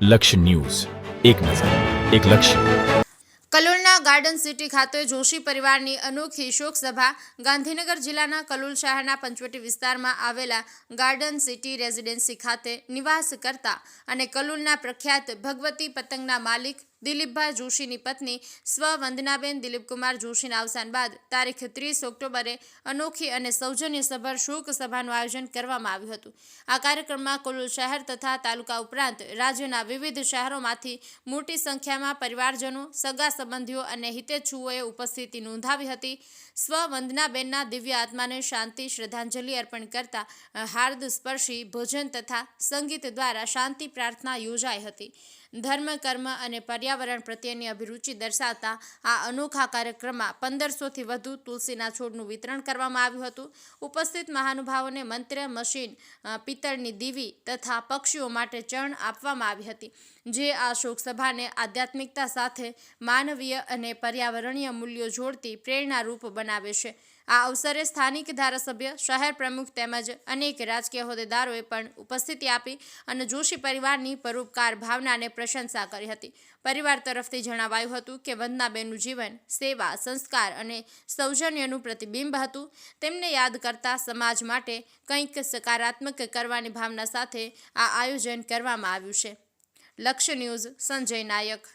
લક્ષ્ય ન્યૂઝ, એક નજર, એક લક્ષ્ય. કલોલના ગાર્ડન સિટી ખાતે જોશી પરિવારની અનોખી શોક સભા. ગાંધીનગર જિલ્લાના કલોલ શહેરના પંચવટી વિસ્તારમાં આવેલા ગાર્ડન સિટી રેઝિડેન્સી ખાતે નિવાસ કરતા અને કલોલના પ્રખ્યાત ભગવતી પતંગના માલિક દિલીપભાઈ જોશીની પત્ની વંદનાબેન દિલીપકુમાર જોશીના અવસાન બાદ તારીખ 30 ઓક્ટોબરે અનોખી અને સૌજન્યસભર શોક સભાનું આયોજન કરવામાં આવ્યું હતું. આ કાર્યક્રમમાં કલોલ શહેર તથા તાલુકા ઉપરાંત રાજ્યના વિવિધ શહેરોમાંથી મોટી સંખ્યામાં પરિવારજનો, સગા સંબંધીઓ અને હિતેચ્છુઓએ ઉપસ્થિતિ નોંધાવી હતી. વંદનાબેનના દિવ્ય આત્માને શાંતિ શ્રદ્ધાંજલિ અર્પણ કરતા હાર્દ સ્પર્શી ભોજન તથા સંગીત દ્વારા શાંતિ પ્રાર્થના યોજાઈ હતી. ધર્મ, કર્મ અને પર્યાવરણ પ્રત્યેની અભિરુચિ દર્શાવતા આ અનોખા કાર્યક્રમમાં 1500થી વધુ તુલસીના છોડનું વિતરણ કરવામાં આવ્યું હતું. ઉપસ્થિત મહાનુભાવોને મંત્ર મશીન, પિત્તળની દીવી તથા પક્ષીઓ માટે ચણ આપવામાં આવી હતી, જે આ શોકસભાને આધ્યાત્મિકતા સાથે માનવીય અને પર્યાવરણીય મૂલ્યો જોડતી પ્રેરણારૂપ બનાવે છે. આ અવસરે સ્થાનિક ધારાસભ્ય, શહેર પ્રમુખ તેમજ અનેક રાજકીય હોદ્દેદારોએ પણ ઉપસ્થિતિ આપી અને જોશી પરિવારની પરોપકાર ભાવનાને પ્રશંસા કરી હતી. પરિવાર તરફથી જણાવાયું હતું કે વંદનાબેનનું જીવન સેવા, સંસ્કાર અને સૌજન્યનું પ્રતિબિંબ હતું. તેમને યાદ કરતા સમાજ માટે કંઈક સકારાત્મક કરવાની ભાવના સાથે આ આયોજન કરવામાં આવ્યું છે. લક્ષ્ય ન્યૂઝ, સંજય નાયક.